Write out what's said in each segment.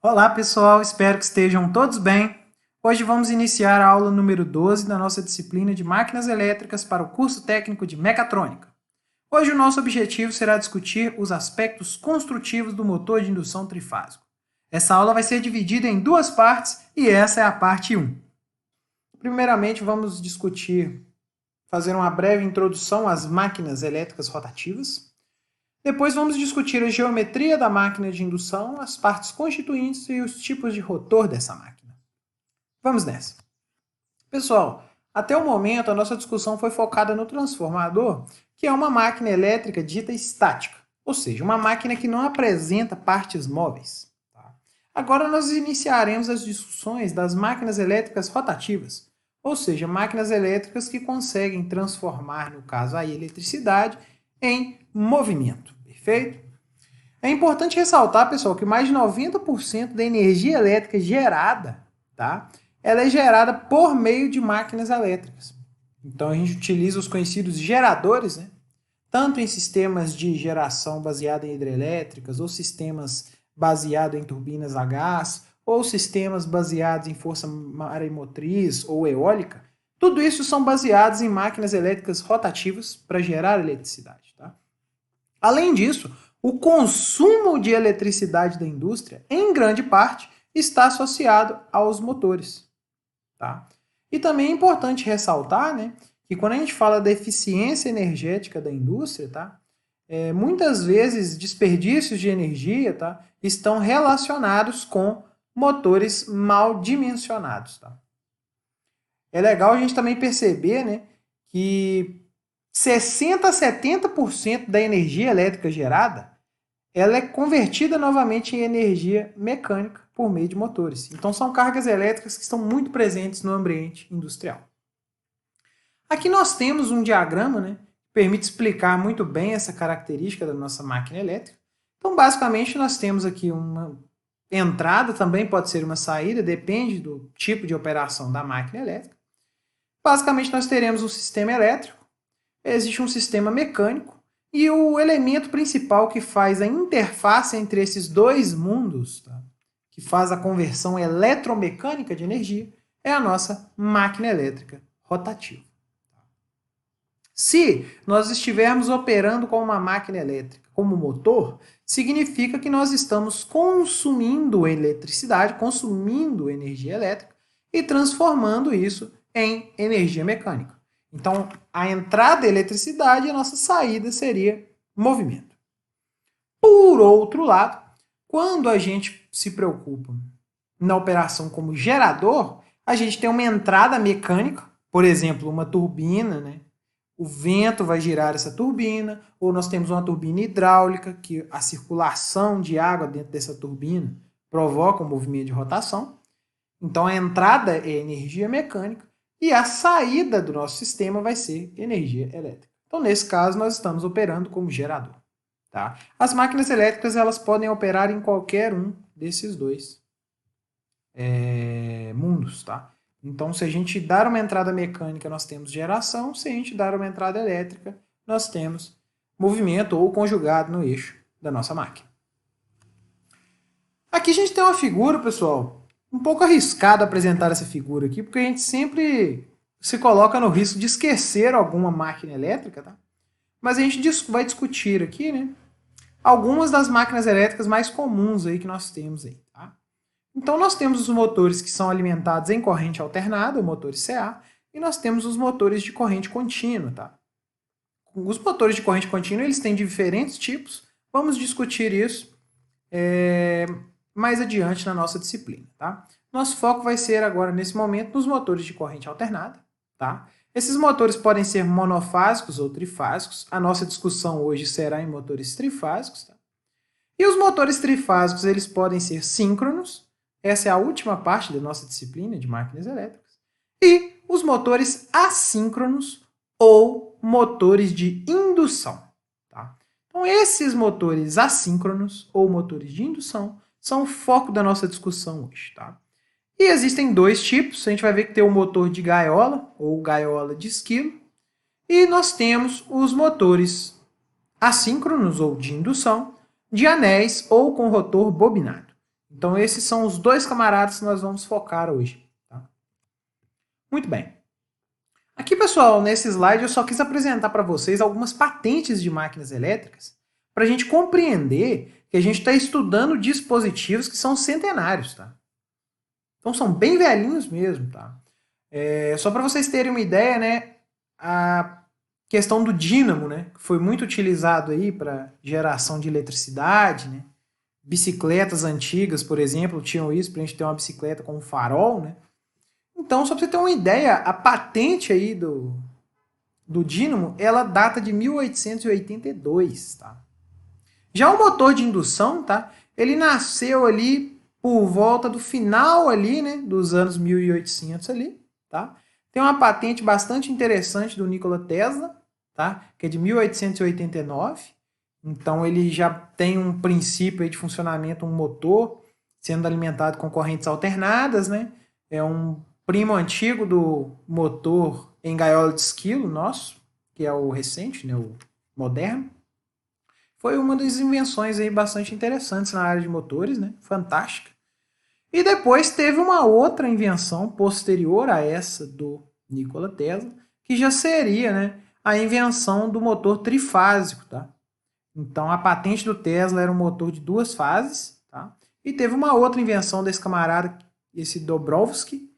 Olá pessoal, espero que estejam todos bem. Hoje vamos iniciar a aula número 12 da nossa disciplina de Máquinas Elétricas para o curso técnico de Mecatrônica. Hoje o nosso objetivo será discutir os aspectos construtivos do motor de indução trifásico. Essa aula vai ser dividida em duas partes e essa é a parte 1. Primeiramente vamos fazer uma breve introdução às máquinas elétricas rotativas. Depois vamos discutir a geometria da máquina de indução, as partes constituintes e os tipos de rotor dessa máquina. Vamos nessa. Pessoal, até o momento a nossa discussão foi focada no transformador, que é uma máquina elétrica dita estática, ou seja, uma máquina que não apresenta partes móveis. Agora nós iniciaremos as discussões das máquinas elétricas rotativas, ou seja, máquinas elétricas que conseguem transformar, no caso a eletricidade, em movimento. Perfeito? É importante ressaltar, pessoal, que mais de 90% da energia elétrica gerada, tá? Ela é gerada por meio de máquinas elétricas. Então, a gente utiliza os conhecidos geradores, né? Tanto em sistemas de geração baseada em hidrelétricas, ou sistemas baseados em turbinas a gás, ou sistemas baseados em força maremotriz ou eólica. Tudo isso são baseados em máquinas elétricas rotativas para gerar eletricidade, tá? Além disso, o consumo de eletricidade da indústria, em grande parte, está associado aos motores. Tá? E também é importante ressaltar, né, que quando a gente fala da eficiência energética da indústria, tá, muitas vezes desperdícios de energia, tá, estão relacionados com motores mal dimensionados. Tá? É legal a gente também perceber, né, que 60% a 70% da energia elétrica gerada ela é convertida novamente em energia mecânica por meio de motores. Então, são cargas elétricas que estão muito presentes no ambiente industrial. Aqui nós temos um diagrama, né, que permite explicar muito bem essa característica da nossa máquina elétrica. Então, basicamente, nós temos aqui uma entrada, também pode ser uma saída, depende do tipo de operação da máquina elétrica. Basicamente, nós teremos um sistema elétrico, existe um sistema mecânico, e o elemento principal que faz a interface entre esses dois mundos, tá, que faz a conversão eletromecânica de energia, é a nossa máquina elétrica rotativa. Se nós estivermos operando com uma máquina elétrica como motor, significa que nós estamos consumindo eletricidade, consumindo energia elétrica e transformando isso em energia mecânica. Então, a entrada é eletricidade e a nossa saída seria movimento. Por outro lado, quando a gente se preocupa na operação como gerador, a gente tem uma entrada mecânica, por exemplo, uma turbina, né? O vento vai girar essa turbina, ou nós temos uma turbina hidráulica, que a circulação de água dentro dessa turbina provoca um movimento de rotação. Então, a entrada é energia mecânica, e a saída do nosso sistema vai ser energia elétrica. Então, nesse caso, nós estamos operando como gerador. Tá? As máquinas elétricas elas podem operar em qualquer um desses dois mundos. Tá? Então, se a gente dar uma entrada mecânica, nós temos geração. Se a gente dar uma entrada elétrica, nós temos movimento ou conjugado no eixo da nossa máquina. Aqui a gente tem uma figura, pessoal, um pouco arriscado apresentar essa figura aqui, porque a gente sempre se coloca no risco de esquecer alguma máquina elétrica, tá? Mas a gente vai discutir aqui, né, algumas das máquinas elétricas mais comuns aí que nós temos aí, tá? Então nós temos os motores que são alimentados em corrente alternada, o motor CA, e nós temos os motores de corrente contínua, tá? Os motores de corrente contínua, eles têm diferentes tipos, vamos discutir isso mais adiante na nossa disciplina, tá? Nosso foco vai ser agora, nesse momento, nos motores de corrente alternada, tá? Esses motores podem ser monofásicos ou trifásicos. A nossa discussão hoje será em motores trifásicos, tá? E os motores trifásicos, eles podem ser síncronos. Essa é a última parte da nossa disciplina de máquinas elétricas. E os motores assíncronos ou motores de indução, tá? Então, esses motores assíncronos ou motores de indução são o foco da nossa discussão hoje, tá? E existem dois tipos, a gente vai ver que tem o motor de gaiola, ou gaiola de esquilo, e nós temos os motores assíncronos, ou de indução, de anéis ou com rotor bobinado. Então esses são os dois camaradas que nós vamos focar hoje. Tá? Muito bem. Aqui, pessoal, nesse slide eu só quis apresentar para vocês algumas patentes de máquinas elétricas para a gente compreender que a gente está estudando dispositivos que são centenários. Tá? Então são bem velhinhos mesmo. Tá? Só para vocês terem uma ideia, né, a questão do dínamo, né, que foi muito utilizado aí para geração de eletricidade, né? Bicicletas antigas, por exemplo, tinham isso para a gente ter uma bicicleta com um farol, né? Então, só para você ter uma ideia, a patente aí do dínamo, ela data de 1882, tá? Já o motor de indução, tá? Ele nasceu ali por volta do final ali, né, dos anos 1800 ali, tá? Tem uma patente bastante interessante do Nikola Tesla, tá? Que é de 1889. Então ele já tem um princípio aí de funcionamento, um motor sendo alimentado com correntes alternadas, né? É um primo antigo do motor em gaiola de esquilo nosso, que é o recente, né? O moderno. Foi uma das invenções aí bastante interessantes na área de motores, né? Fantástica. E depois teve uma outra invenção posterior a essa do Nikola Tesla, que já seria, né, a invenção do motor trifásico, tá? Então, a patente do Tesla era um motor de 2 fases, tá? E teve uma outra invenção desse camarada, esse Dobrovsky,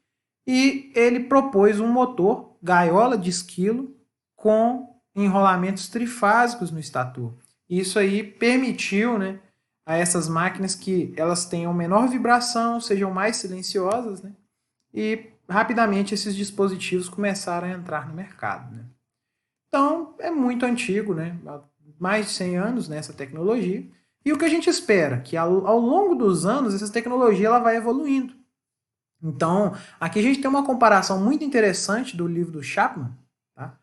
e ele propôs um motor gaiola de esquilo com enrolamentos trifásicos no estator. Isso aí permitiu, né, a essas máquinas que elas tenham menor vibração, sejam mais silenciosas, né? E rapidamente esses dispositivos começaram a entrar no mercado, né? Então, é muito antigo, né? Mais de 100 anos nessa tecnologia. E o que a gente espera? Que ao longo dos anos, essa tecnologia ela vai evoluindo. Então, aqui a gente tem uma comparação muito interessante do livro do Chapman, tá?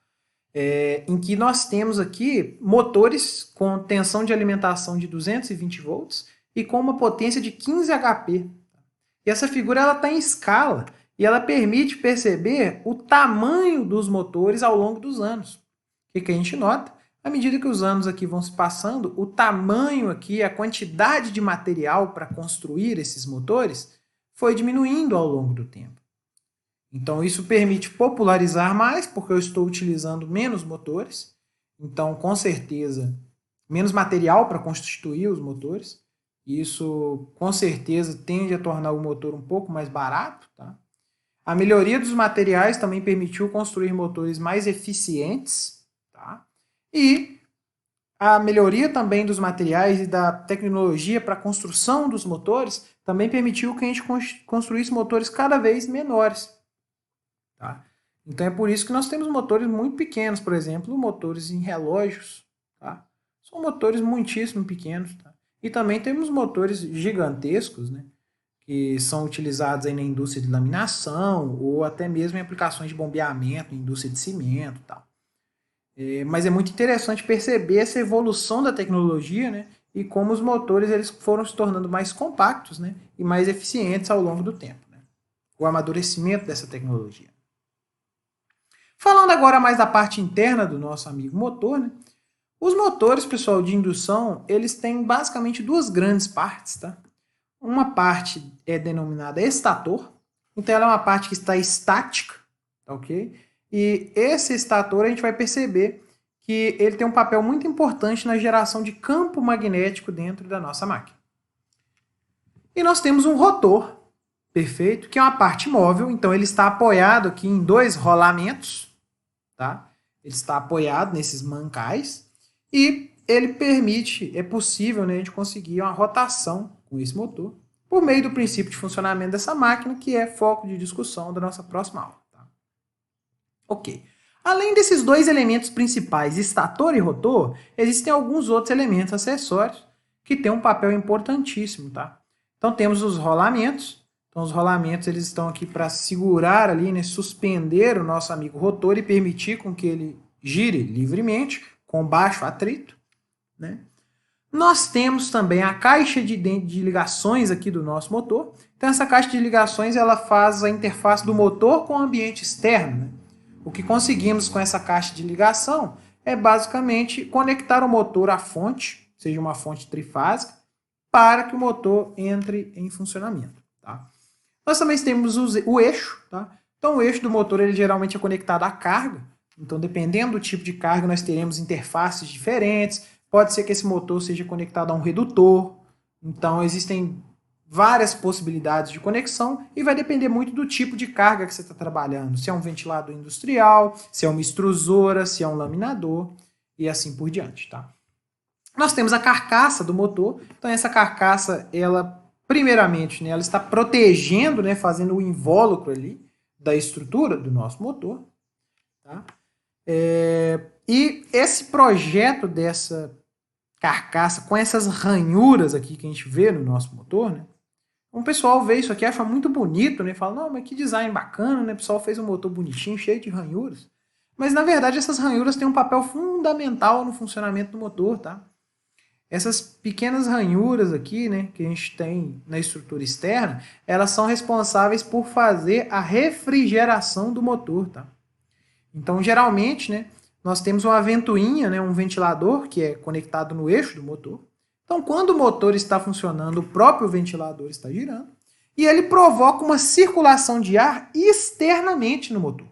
Em que nós temos aqui motores com tensão de alimentação de 220 volts e com uma potência de 15 HP. E essa figura está em escala e ela permite perceber o tamanho dos motores ao longo dos anos. O que a gente nota? À medida que os anos aqui vão se passando, o tamanho aqui, a quantidade de material para construir esses motores foi diminuindo ao longo do tempo. Então isso permite popularizar mais, porque eu estou utilizando menos motores. Então, com certeza, menos material para constituir os motores. Isso, com certeza, tende a tornar o motor um pouco mais barato. Tá? A melhoria dos materiais também permitiu construir motores mais eficientes. Tá? E a melhoria também dos materiais e da tecnologia para a construção dos motores também permitiu que a gente construísse motores cada vez menores. Tá? Então é por isso que nós temos motores muito pequenos, por exemplo, motores em relógios. Tá? São motores muitíssimo pequenos. Tá? E também temos motores gigantescos, né? Que são utilizados aí na indústria de laminação ou até mesmo em aplicações de bombeamento, indústria de cimento e tal. Mas é muito interessante perceber essa evolução da tecnologia, né? E como os motores eles foram se tornando mais compactos, né? E mais eficientes ao longo do tempo. Né? O amadurecimento dessa tecnologia. Falando agora mais da parte interna do nosso amigo motor, né? Os motores, pessoal, de indução, eles têm basicamente duas grandes partes, tá? Uma parte é denominada estator, então ela é uma parte que está estática, ok? E esse estator a gente vai perceber que ele tem um papel muito importante na geração de campo magnético dentro da nossa máquina. E nós temos um rotor, perfeito, que é uma parte móvel, então ele está apoiado aqui em 2 rolamentos, tá? Ele está apoiado nesses mancais e ele permite, é possível, né, a gente conseguir uma rotação com esse motor por meio do princípio de funcionamento dessa máquina, que é foco de discussão da nossa próxima aula. Tá? Ok. Além desses 2 elementos principais, estator e rotor, existem alguns outros elementos acessórios que têm um papel importantíssimo. Tá? Então temos os rolamentos. Então os rolamentos eles estão aqui para segurar ali, né, suspender o nosso amigo rotor e permitir com que ele gire livremente, com baixo atrito. Né? Nós temos também a caixa de ligações aqui do nosso motor. Então essa caixa de ligações ela faz a interface do motor com o ambiente externo. Né? O que conseguimos com essa caixa de ligação é basicamente conectar o motor à fonte, seja uma fonte trifásica, para que o motor entre em funcionamento. Tá? Nós também temos o eixo. Tá? Então, o eixo do motor ele geralmente é conectado à carga. Então, dependendo do tipo de carga, nós teremos interfaces diferentes. Pode ser que esse motor seja conectado a um redutor. Então, existem várias possibilidades de conexão e vai depender muito do tipo de carga que você está trabalhando. Se é um ventilador industrial, se é uma extrusora, se é um laminador e assim por diante. Tá? Nós temos a carcaça do motor. Então, essa carcaça, ela, primeiramente, né, ela está protegendo, né, fazendo o invólucro ali da estrutura do nosso motor. Tá? E esse projeto dessa carcaça, com essas ranhuras aqui que a gente vê no nosso motor, né, o pessoal vê isso aqui, acha muito bonito, né, fala, não, mas que design bacana, né, o pessoal fez um motor bonitinho, cheio de ranhuras. Mas, na verdade, essas ranhuras têm um papel fundamental no funcionamento do motor, tá? Essas pequenas ranhuras aqui, né, que a gente tem na estrutura externa, elas são responsáveis por fazer a refrigeração do motor, tá? Então, geralmente, né, nós temos uma ventoinha, né, um ventilador que é conectado no eixo do motor. Então, quando o motor está funcionando, o próprio ventilador está girando e ele provoca uma circulação de ar externamente no motor.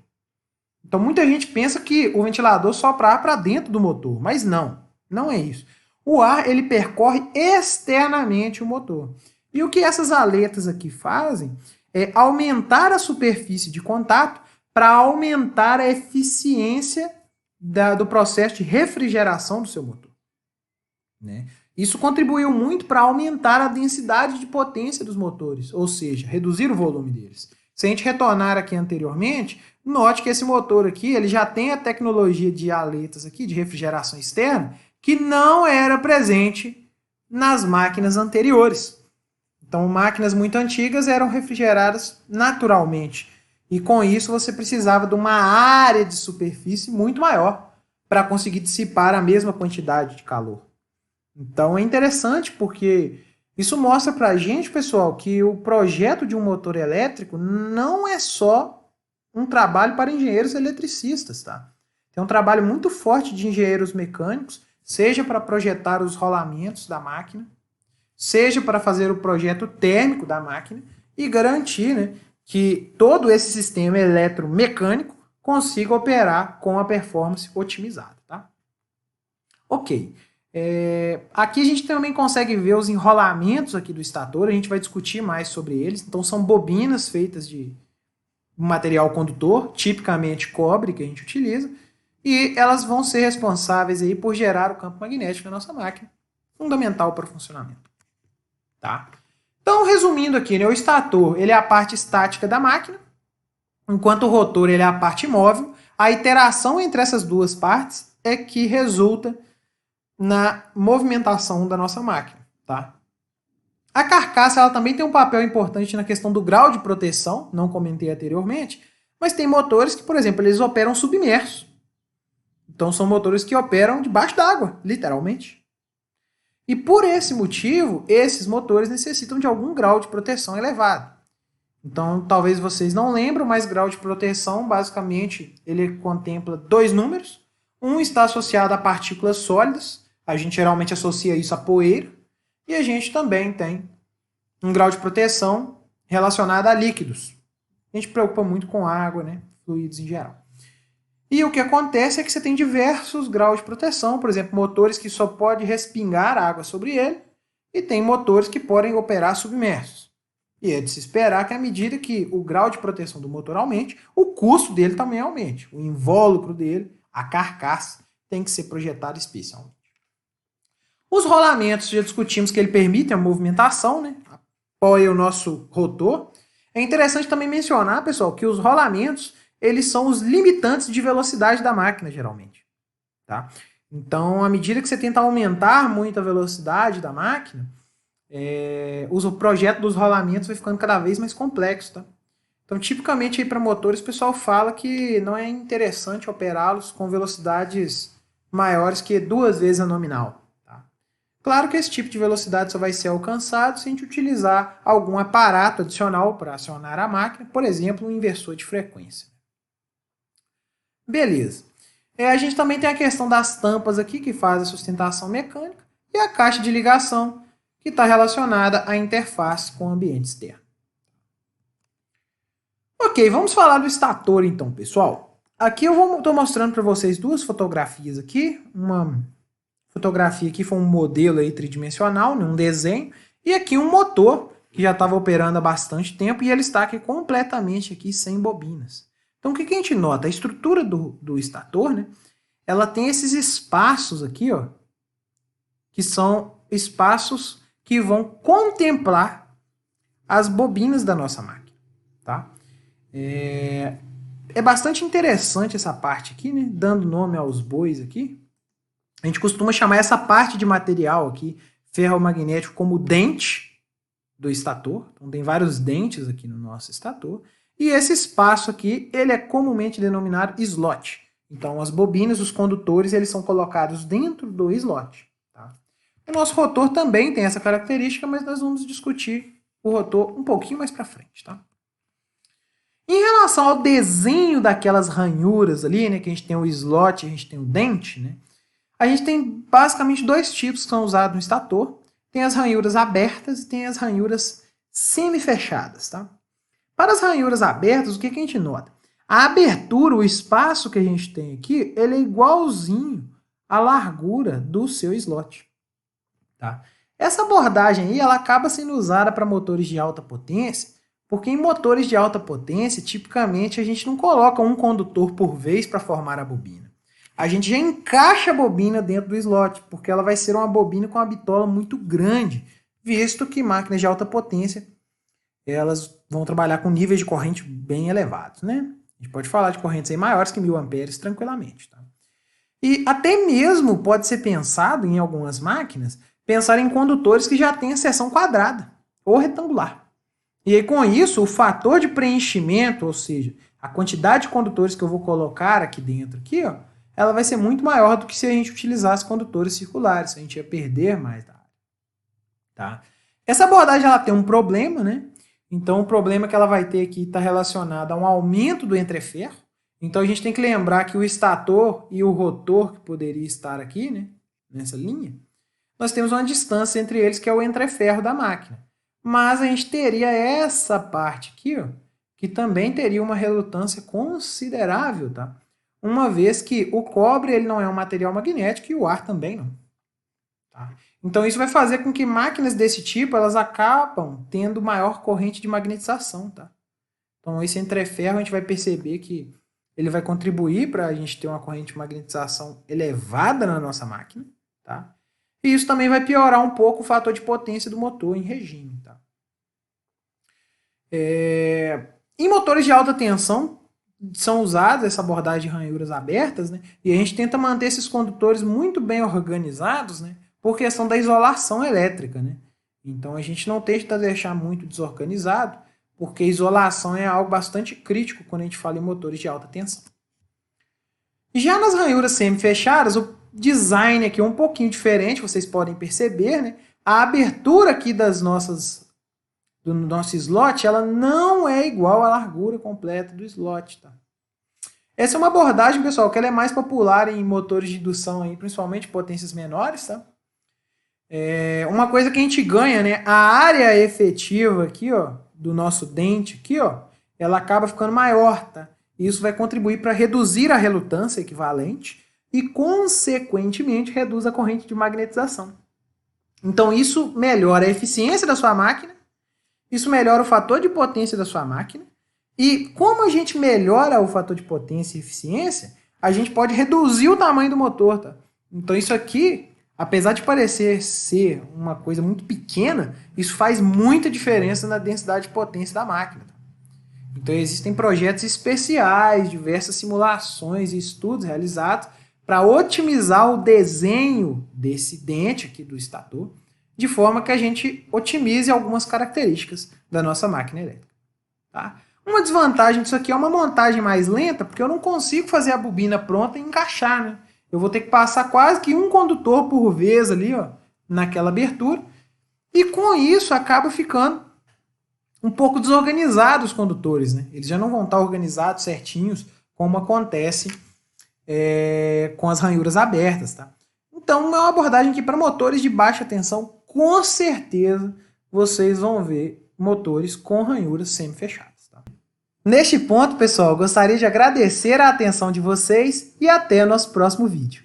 Então, muita gente pensa que o ventilador sopra ar para dentro do motor, mas não, não é isso. O ar ele percorre externamente o motor. E o que essas aletas aqui fazem é aumentar a superfície de contato para aumentar a eficiência do processo de refrigeração do seu motor. Né? Isso contribuiu muito para aumentar a densidade de potência dos motores, ou seja, reduzir o volume deles. Se a gente retornar aqui anteriormente, note que esse motor aqui ele já tem a tecnologia de aletas aqui, de refrigeração externa, que não era presente nas máquinas anteriores. Então, máquinas muito antigas eram refrigeradas naturalmente. E com isso você precisava de uma área de superfície muito maior para conseguir dissipar a mesma quantidade de calor. Então é interessante porque isso mostra para a gente, pessoal, que o projeto de um motor elétrico não é só um trabalho para engenheiros eletricistas, tá? Tem um trabalho muito forte de engenheiros mecânicos, seja para projetar os rolamentos da máquina, seja para fazer o projeto térmico da máquina e garantir, né, que todo esse sistema eletromecânico consiga operar com a performance otimizada. Tá? Ok. Aqui a gente também consegue ver os enrolamentos aqui do estator, a gente vai discutir mais sobre eles. Então são bobinas feitas de material condutor, tipicamente cobre que a gente utiliza, e elas vão ser responsáveis aí por gerar o campo magnético na nossa máquina, fundamental para o funcionamento. Tá? Então, resumindo aqui, né, o estator ele é a parte estática da máquina, enquanto o rotor ele é a parte móvel. A interação entre essas duas partes é que resulta na movimentação da nossa máquina. Tá? A carcaça ela também tem um papel importante na questão do grau de proteção, não comentei anteriormente, mas tem motores que, por exemplo, eles operam submersos. Então, são motores que operam debaixo d'água, literalmente. E por esse motivo, esses motores necessitam de algum grau de proteção elevado. Então, talvez vocês não lembrem, mas grau de proteção, basicamente, ele contempla dois números. Um está associado a partículas sólidas, a gente geralmente associa isso a poeira, e a gente também tem um grau de proteção relacionado a líquidos. A gente preocupa muito com água, né? Fluidos em geral. E o que acontece é que você tem diversos graus de proteção, por exemplo, motores que só pode respingar água sobre ele, e tem motores que podem operar submersos. E é de se esperar que à medida que o grau de proteção do motor aumente, o custo dele também aumente. O invólucro dele, a carcaça, tem que ser projetado especialmente. Os rolamentos, já discutimos que ele permite a movimentação, né? Apoia o nosso rotor. É interessante também mencionar, pessoal, que os rolamentos eles são os limitantes de velocidade da máquina, geralmente. Tá? Então, à medida que você tenta aumentar muito a velocidade da máquina, o projeto dos rolamentos vai ficando cada vez mais complexo. Tá? Então, tipicamente, para motores, o pessoal fala que não é interessante operá-los com velocidades maiores que 2 vezes a nominal. Tá? Claro que esse tipo de velocidade só vai ser alcançado se a gente utilizar algum aparato adicional para acionar a máquina, por exemplo, um inversor de frequência. Beleza. A gente também tem a questão das tampas aqui, que faz a sustentação mecânica, e a caixa de ligação, que está relacionada à interface com o ambiente externo. Ok, vamos falar do estator então, pessoal. Aqui eu estou mostrando para vocês duas fotografias aqui. Uma fotografia aqui foi um modelo aí tridimensional, um desenho, e aqui um motor que já estava operando há bastante tempo e ele está aqui completamente aqui sem bobinas. Então o que a gente nota? A estrutura do estator, né, ela tem esses espaços aqui, ó, que são espaços que vão contemplar as bobinas da nossa máquina, tá? É bastante interessante essa parte aqui, né? Dando nome aos bois aqui. A gente costuma chamar essa parte de material aqui, ferromagnético, como dente do estator. Então tem vários dentes aqui no nosso estator. E esse espaço aqui, ele é comumente denominado slot. Então as bobinas, os condutores, eles são colocados dentro do slot. Tá? O nosso rotor também tem essa característica, mas nós vamos discutir o rotor um pouquinho mais para frente, tá? Em relação ao desenho daquelas ranhuras ali, né, que a gente tem o slot e a gente tem o dente, né, a gente tem basicamente dois tipos que são usados no estator. Tem as ranhuras abertas e tem as ranhuras semi-fechadas. Tá? Para as ranhuras abertas, o que a gente nota? A abertura, o espaço que a gente tem aqui, ele é igualzinho à largura do seu slot. Tá? Essa abordagem aí, ela acaba sendo usada para motores de alta potência, porque em motores de alta potência, tipicamente, a gente não coloca um condutor por vez para formar a bobina. A gente já encaixa a bobina dentro do slot, porque ela vai ser uma bobina com uma bitola muito grande, visto que máquinas de alta potência elas vão trabalhar com níveis de corrente bem elevados. Né? A gente pode falar de correntes aí maiores que 1000 amperes tranquilamente. Tá? E até mesmo pode ser pensado em algumas máquinas, pensar em condutores que já têm a seção quadrada ou retangular. E aí, com isso, o fator de preenchimento, ou seja, a quantidade de condutores que eu vou colocar aqui dentro, aqui, ó, ela vai ser muito maior do que se a gente utilizasse condutores circulares, a gente ia perder mais da área. Tá? Essa abordagem ela tem um problema, né? Então, o problema que ela vai ter aqui está relacionado a um aumento do entreferro. Então, a gente tem que lembrar que o estator e o rotor, que poderia estar aqui, né, nessa linha, nós temos uma distância entre eles, que é o entreferro da máquina. Mas a gente teria essa parte aqui, ó, que também teria uma relutância considerável, tá? Uma vez que o cobre ele não é um material magnético e o ar também não. Tá? Então isso vai fazer com que máquinas desse tipo elas acabam tendo maior corrente de magnetização. Tá? Então esse entreferro a gente vai perceber que ele vai contribuir para a gente ter uma corrente de magnetização elevada na nossa máquina. Tá? E isso também vai piorar um pouco o fator de potência do motor em regime. Tá? Em motores de alta tensão, são usadas essa abordagem de ranhuras abertas, né? E a gente tenta manter esses condutores muito bem organizados, né? Por questão da isolação elétrica. Né? Então a gente não tenta deixar muito desorganizado, porque isolação é algo bastante crítico quando a gente fala em motores de alta tensão. Já nas ranhuras semi-fechadas, o design aqui é um pouquinho diferente, vocês podem perceber. Né? A abertura aqui do nosso slot, ela não é igual à largura completa do slot. Tá? Essa é uma abordagem, pessoal, que ela é mais popular em motores de indução, aí, principalmente potências menores. Tá? Uma coisa que a gente ganha, né? A área efetiva aqui, ó, do nosso dente, aqui, ó, ela acaba ficando maior. Tá? Isso vai contribuir para reduzir a relutância equivalente e, consequentemente, reduz a corrente de magnetização. Então, isso melhora a eficiência da sua máquina. Isso melhora o fator de potência da sua máquina. E como a gente melhora o fator de potência e eficiência, a gente pode reduzir o tamanho do motor. Tá? Então isso aqui, apesar de parecer ser uma coisa muito pequena, isso faz muita diferença na densidade de potência da máquina. Tá? Então existem projetos especiais, diversas simulações e estudos realizados para otimizar o desenho desse dente aqui do estator, de forma que a gente otimize algumas características da nossa máquina elétrica. Tá? Uma desvantagem disso aqui é uma montagem mais lenta, porque eu não consigo fazer a bobina pronta e encaixar. Né? Eu vou ter que passar quase que um condutor por vez ali, ó, naquela abertura, e com isso acaba ficando um pouco desorganizado os condutores. Né? Eles já não vão estar organizados certinhos, como acontece com as ranhuras abertas. Tá? Então é uma abordagem que para motores de baixa tensão com certeza vocês vão ver motores com ranhuras semi-fechadas. Tá? Neste ponto, pessoal, gostaria de agradecer a atenção de vocês e até o nosso próximo vídeo.